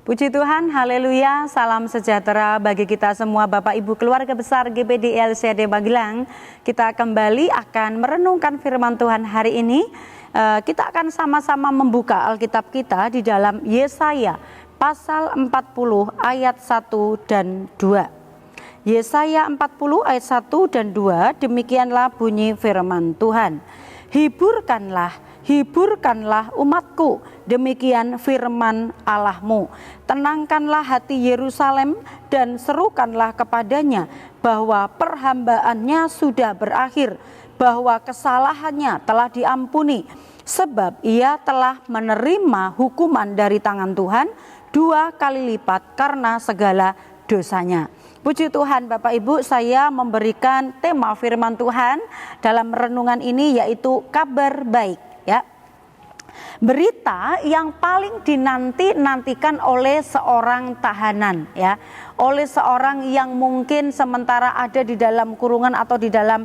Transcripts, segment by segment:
Puji Tuhan, haleluya, salam sejahtera bagi kita semua Bapak Ibu keluarga besar GPD LCD Magelang. Kita kembali akan merenungkan firman Tuhan hari ini. Kita akan sama-sama membuka Alkitab kita di dalam Yesaya pasal 40 ayat 1 dan 2. Yesaya 40 ayat 1 dan 2, demikianlah bunyi firman Tuhan. Hiburkanlah umatku, demikian firman Allahmu. Tenangkanlah hati Yerusalem dan serukanlah kepadanya bahwa perhambaannya sudah berakhir, bahwa kesalahannya telah diampuni, sebab ia telah menerima hukuman dari tangan Tuhan 2 kali lipat karena segala dosanya. Puji Tuhan Bapak Ibu, saya memberikan tema firman Tuhan dalam renungan ini yaitu kabar baik, ya. Berita yang paling dinanti-nantikan oleh seorang tahanan, ya, oleh seorang yang mungkin sementara ada di dalam kurungan atau di dalam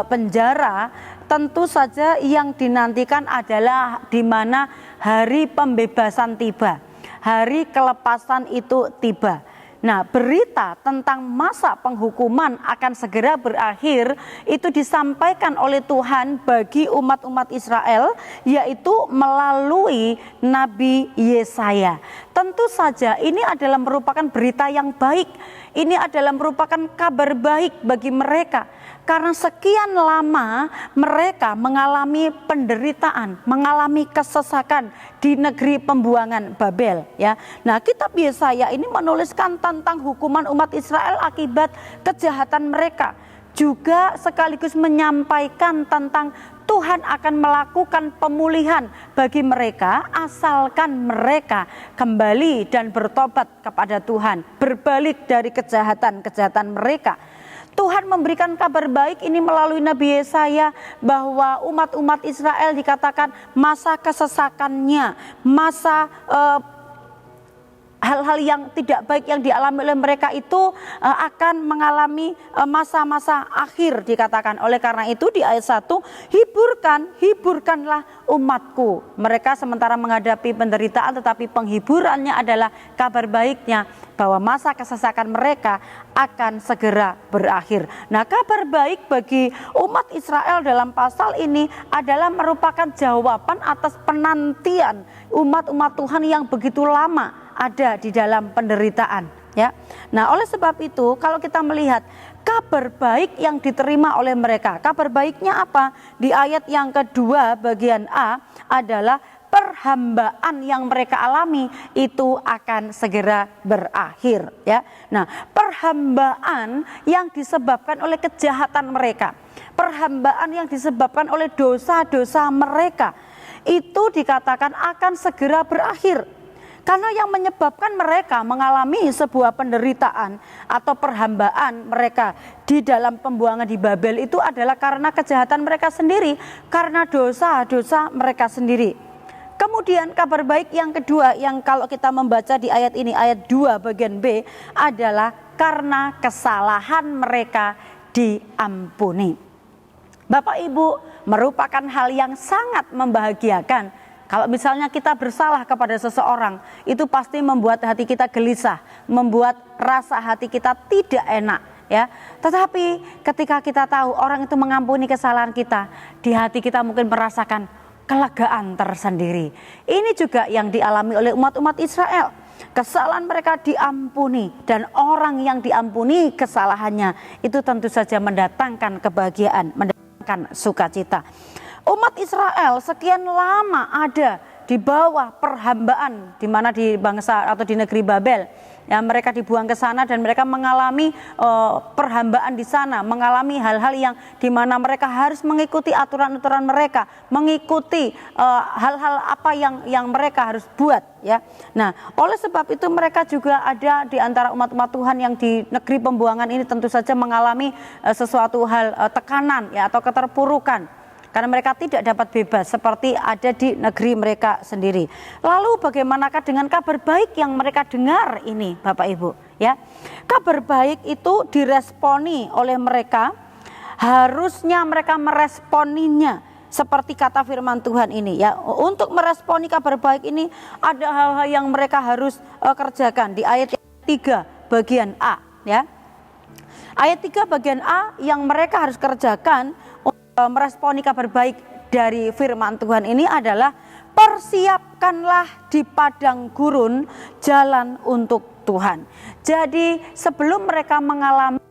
penjara. Tentu saja yang dinantikan adalah di mana hari pembebasan tiba, hari kelepasan itu tiba. Nah, berita tentang masa penghukuman akan segera berakhir itu disampaikan oleh Tuhan bagi umat-umat Israel, yaitu melalui Nabi Yesaya. Tentu saja ini adalah merupakan berita yang baik. Ini adalah merupakan kabar baik bagi mereka. Karena sekian lama mereka mengalami penderitaan, mengalami kesesakan di negeri pembuangan Babel, ya. Nah, kitab Yesaya ini menuliskan tentang hukuman umat Israel akibat kejahatan mereka. Juga sekaligus menyampaikan tentang Tuhan akan melakukan pemulihan bagi mereka asalkan mereka kembali dan bertobat kepada Tuhan, berbalik dari kejahatan-kejahatan mereka. Tuhan memberikan kabar baik ini melalui Nabi Yesaya bahwa umat-umat Israel dikatakan masa kesesakannya, masa hal-hal yang tidak baik yang dialami oleh mereka itu akan mengalami masa-masa akhir dikatakan. Oleh karena itu di ayat 1, hiburkanlah umatku. Mereka sementara menghadapi penderitaan, tetapi penghiburannya adalah kabar baiknya bahwa masa kesesakan mereka akan segera berakhir. Nah, kabar baik bagi umat Israel dalam pasal ini adalah merupakan jawaban atas penantian umat-umat Tuhan yang begitu lama ada di dalam penderitaan, ya. Nah, oleh sebab itu kalau kita melihat kabar baik yang diterima oleh mereka, kabar baiknya apa? Di ayat yang kedua bagian A adalah perhambaan yang mereka alami itu akan segera berakhir, ya. Nah, perhambaan yang disebabkan oleh kejahatan mereka, perhambaan yang disebabkan oleh dosa-dosa mereka itu dikatakan akan segera berakhir. Karena yang menyebabkan mereka mengalami sebuah penderitaan atau perhambaan mereka di dalam pembuangan di Babel itu adalah karena kejahatan mereka sendiri, karena dosa-dosa mereka sendiri. Kemudian kabar baik yang kedua yang kalau kita membaca di ayat ini, ayat 2 bagian B adalah karena kesalahan mereka diampuni. Bapak Ibu, merupakan hal yang sangat membahagiakan. Kalau misalnya kita bersalah kepada seseorang, itu pasti membuat hati kita gelisah, membuat rasa hati kita tidak enak, ya. Tetapi ketika kita tahu orang itu mengampuni kesalahan kita, di hati kita mungkin merasakan kelegaan tersendiri. Ini juga yang dialami oleh umat-umat Israel. Kesalahan mereka diampuni, dan orang yang diampuni kesalahannya itu tentu saja mendatangkan kebahagiaan, mendatangkan sukacita. Umat Israel sekian lama ada di bawah perhambaan, di mana di bangsa atau di negeri Babel. Ya, mereka dibuang ke sana dan mereka mengalami perhambaan di sana, mengalami hal-hal yang di mana mereka harus mengikuti aturan-aturan mereka, mengikuti hal-hal apa yang mereka harus buat, ya. Nah, oleh sebab itu mereka juga ada di antara umat-umat Tuhan yang di negeri pembuangan ini tentu saja mengalami sesuatu hal tekanan, ya, atau keterpurukan. Karena mereka tidak dapat bebas seperti ada di negeri mereka sendiri. Lalu bagaimanakah dengan kabar baik yang mereka dengar ini, Bapak Ibu, ya? Kabar baik itu diresponi oleh mereka, harusnya mereka meresponinya seperti kata firman Tuhan ini ya. Untuk meresponi kabar baik ini ada hal-hal yang mereka harus kerjakan di ayat 3 bagian A ya. Ayat 3 bagian A yang mereka harus kerjakan meresponi kabar baik dari firman Tuhan ini adalah persiapkanlah di padang gurun jalan untuk Tuhan. Jadi sebelum mereka mengalami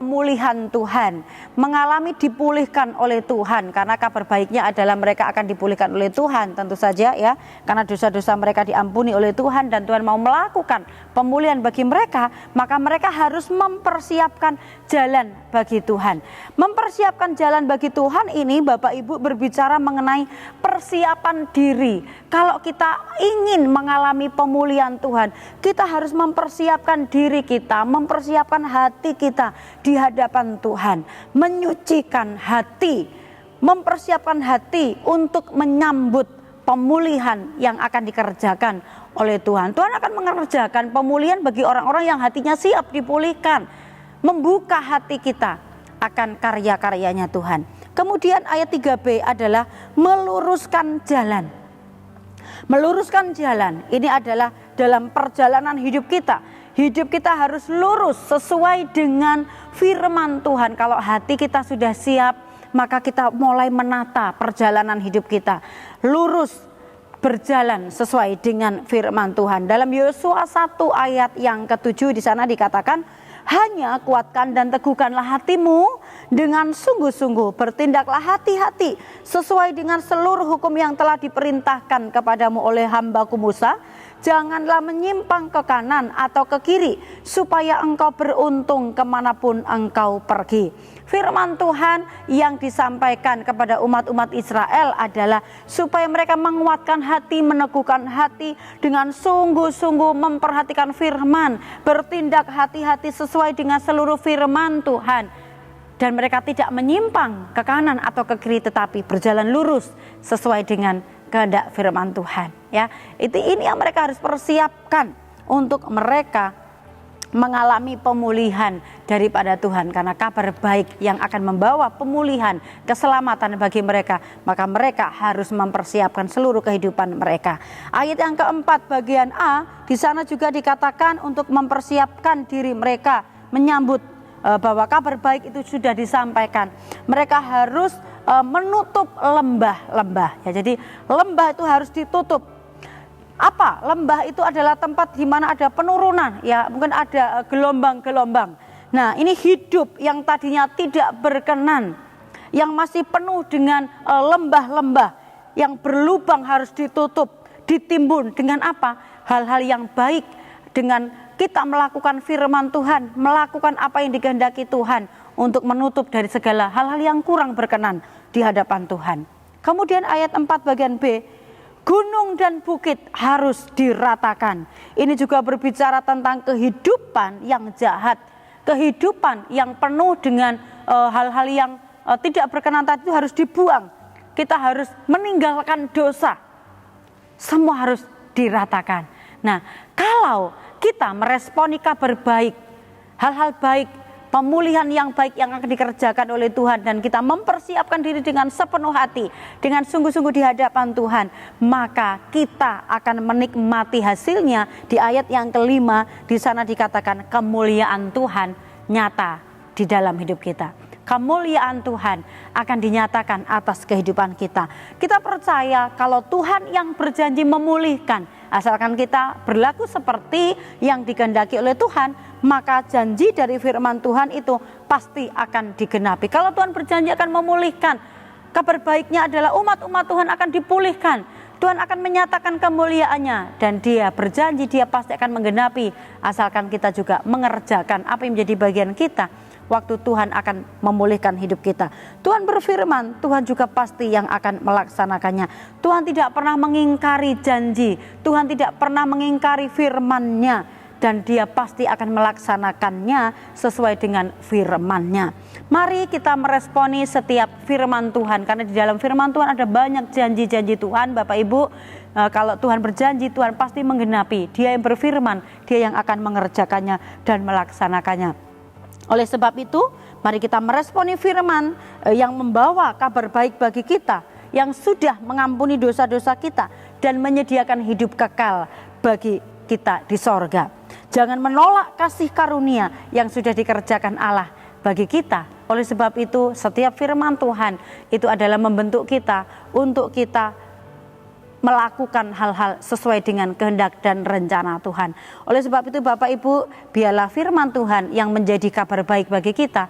pemulihan Tuhan, mengalami dipulihkan oleh Tuhan, karena kabar baiknya adalah mereka akan dipulihkan oleh Tuhan tentu saja ya, karena dosa-dosa mereka diampuni oleh Tuhan dan Tuhan mau melakukan pemulihan bagi mereka, maka mereka harus mempersiapkan jalan bagi Tuhan. Mempersiapkan jalan bagi Tuhan ini Bapak Ibu berbicara mengenai persiapan diri. Kalau kita ingin mengalami pemulihan Tuhan, kita harus mempersiapkan diri kita, mempersiapkan hati kita di hadapan Tuhan, menyucikan hati, mempersiapkan hati untuk menyambut pemulihan yang akan dikerjakan oleh Tuhan. Tuhan akan mengerjakan pemulihan bagi orang-orang yang hatinya siap dipulihkan, membuka hati kita akan karya-karyanya Tuhan. Kemudian ayat 3b adalah meluruskan jalan. Meluruskan jalan ini adalah dalam perjalanan hidup kita. Hidup kita harus lurus sesuai dengan firman Tuhan. Kalau hati kita sudah siap, maka kita mulai menata perjalanan hidup kita. Lurus berjalan sesuai dengan firman Tuhan. Dalam Yosua 1 ayat yang ke-7 di sana dikatakan, hanya kuatkan dan teguhkanlah hatimu dengan sungguh-sungguh, bertindaklah hati-hati sesuai dengan seluruh hukum yang telah diperintahkan kepadamu oleh hambaku Musa. Janganlah menyimpang ke kanan atau ke kiri, supaya engkau beruntung kemanapun engkau pergi. Firman Tuhan yang disampaikan kepada umat-umat Israel adalah supaya mereka menguatkan hati, meneguhkan hati dengan sungguh-sungguh memperhatikan firman, bertindak hati-hati sesuai dengan seluruh firman Tuhan. Dan mereka tidak menyimpang ke kanan atau ke kiri, tetapi berjalan lurus sesuai dengan kehendak firman Tuhan ya. Ini yang mereka harus persiapkan untuk mereka mengalami pemulihan daripada Tuhan, karena kabar baik yang akan membawa pemulihan, keselamatan bagi mereka, maka mereka harus mempersiapkan seluruh kehidupan mereka. Ayat yang keempat bagian A di sana juga dikatakan untuk mempersiapkan diri mereka menyambut bahwa kabar baik itu sudah disampaikan. Mereka harus menutup lembah-lembah ya. Jadi lembah itu harus ditutup. Apa? Lembah itu adalah tempat di mana ada penurunan ya, mungkin ada gelombang-gelombang. Nah, ini hidup yang tadinya tidak berkenan, yang masih penuh dengan lembah-lembah yang berlubang harus ditutup, ditimbun dengan apa? Hal-hal yang baik, dengan kita melakukan firman Tuhan, melakukan apa yang dikehendaki Tuhan untuk menutup dari segala hal-hal yang kurang berkenan di hadapan Tuhan. Kemudian ayat 4 bagian B, gunung dan bukit harus diratakan. Ini juga berbicara tentang kehidupan yang jahat, kehidupan yang penuh dengan hal-hal yang tidak berkenan tadi itu harus dibuang. Kita harus meninggalkan dosa. Semua harus diratakan. Nah, kalau kita meresponi kabar baik, hal-hal baik, pemulihan yang baik yang akan dikerjakan oleh Tuhan, dan kita mempersiapkan diri dengan sepenuh hati, dengan sungguh-sungguh di hadapan Tuhan, maka kita akan menikmati hasilnya. Di ayat yang kelima di sana dikatakan kemuliaan Tuhan nyata di dalam hidup kita. Kemuliaan Tuhan akan dinyatakan atas kehidupan kita. Kita percaya kalau Tuhan yang berjanji memulihkan, asalkan kita berlaku seperti yang dikehendaki oleh Tuhan, maka janji dari firman Tuhan itu pasti akan digenapi. Kalau Tuhan berjanji akan memulihkan, kabar baiknya adalah umat-umat Tuhan akan dipulihkan. Tuhan akan menyatakan kemuliaannya, dan Dia berjanji Dia pasti akan menggenapi, asalkan kita juga mengerjakan apa yang menjadi bagian kita. Waktu Tuhan akan memulihkan hidup kita, Tuhan berfirman, Tuhan juga pasti yang akan melaksanakannya. Tuhan tidak pernah mengingkari janji, Tuhan tidak pernah mengingkari firman-Nya, dan Dia pasti akan melaksanakannya sesuai dengan firman-Nya. Mari kita meresponi setiap firman Tuhan, karena di dalam firman Tuhan ada banyak janji-janji Tuhan. Bapak Ibu, kalau Tuhan berjanji, Tuhan pasti menggenapi. Dia yang berfirman, Dia yang akan mengerjakannya dan melaksanakannya. Oleh sebab itu, mari kita meresponi firman yang membawa kabar baik bagi kita, yang sudah mengampuni dosa-dosa kita dan menyediakan hidup kekal bagi kita di sorga. Jangan menolak kasih karunia yang sudah dikerjakan Allah bagi kita. Oleh sebab itu, setiap firman Tuhan itu adalah membentuk kita untuk kita melakukan hal-hal sesuai dengan kehendak dan rencana Tuhan. Oleh sebab itu Bapak Ibu, biarlah firman Tuhan yang menjadi kabar baik bagi kita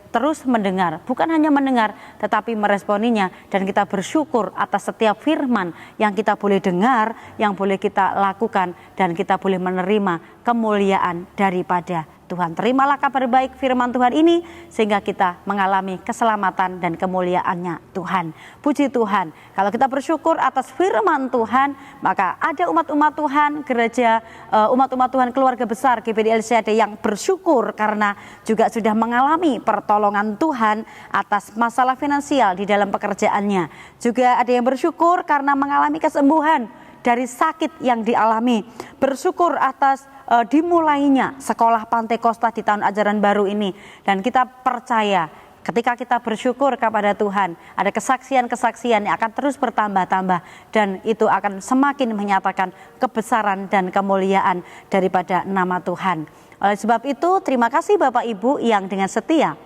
terus mendengar, bukan hanya mendengar tetapi meresponinya, dan kita bersyukur atas setiap firman yang kita boleh dengar, yang boleh kita lakukan, dan kita boleh menerima kemuliaan daripada Tuhan. Terimalah kabar baik firman Tuhan ini sehingga kita mengalami keselamatan dan kemuliaannya Tuhan. Puji Tuhan, kalau kita bersyukur atas firman Tuhan, maka ada umat-umat Tuhan, gereja, umat-umat Tuhan, keluarga besar GBD LCD yang bersyukur karena juga sudah mengalami pertolongan Tuhan atas masalah finansial di dalam pekerjaannya. Juga ada yang bersyukur karena mengalami kesembuhan dari sakit yang dialami. Bersyukur atas dimulainya sekolah Pantai Kosta di tahun ajaran baru ini. Dan kita percaya ketika kita bersyukur kepada Tuhan, ada kesaksian-kesaksian yang akan terus bertambah-tambah, dan itu akan semakin menyatakan kebesaran dan kemuliaan daripada nama Tuhan. Oleh sebab itu, terima kasih Bapak Ibu yang dengan setia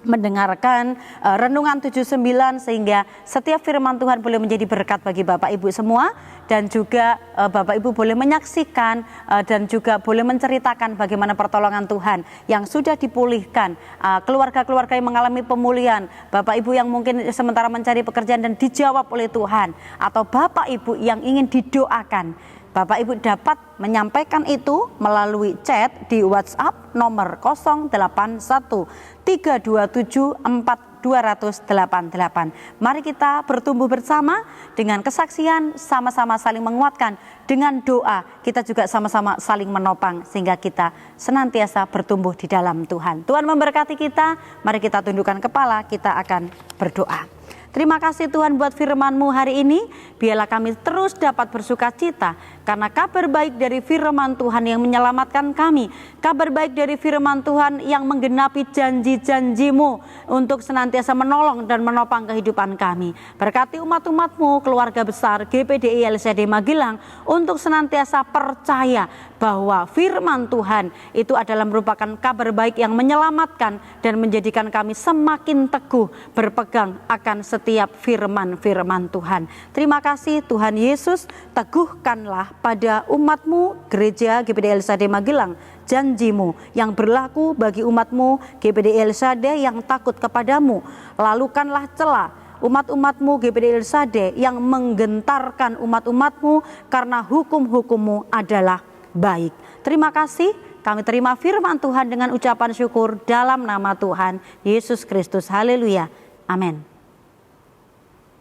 mendengarkan Renungan 79 sehingga setiap firman Tuhan boleh menjadi berkat bagi Bapak Ibu semua, dan juga Bapak Ibu boleh menyaksikan dan juga boleh menceritakan bagaimana pertolongan Tuhan yang sudah dipulihkan, keluarga-keluarga yang mengalami pemulihan, Bapak Ibu yang mungkin sementara mencari pekerjaan dan dijawab oleh Tuhan, atau Bapak Ibu yang ingin didoakan. Bapak Ibu dapat menyampaikan itu melalui chat di WhatsApp nomor 081 327 4288. Mari kita bertumbuh bersama dengan kesaksian, sama-sama saling menguatkan. Dengan doa kita juga sama-sama saling menopang sehingga kita senantiasa bertumbuh di dalam Tuhan. Tuhan memberkati kita. Mari kita tundukkan kepala, kita akan berdoa. Terima kasih Tuhan buat firman-Mu hari ini. Biarlah kami terus dapat bersuka cita karena kabar baik dari firman Tuhan yang menyelamatkan kami. Kabar baik dari firman Tuhan yang menggenapi janji-janji-Mu untuk senantiasa menolong dan menopang kehidupan kami. Berkati umat-umat-Mu, keluarga besar GPDI LCD Magelang, untuk senantiasa percaya bahwa firman Tuhan itu adalah merupakan kabar baik yang menyelamatkan dan menjadikan kami semakin teguh berpegang akan setiap firman-firman Tuhan. Terima kasih Tuhan Yesus, teguhkanlah pada umat-Mu gereja GPD LCD Magelang janji-Mu yang berlaku bagi umat-Mu GPD LCD yang takut kepadamu. Lalukanlah celah umat-umat-Mu GPD LCD yang menggentarkan umat-umat-Mu karena hukum-hukum-Mu adalah baik. Terima kasih, kami terima firman Tuhan dengan ucapan syukur dalam nama Tuhan Yesus Kristus. Haleluya. Amin.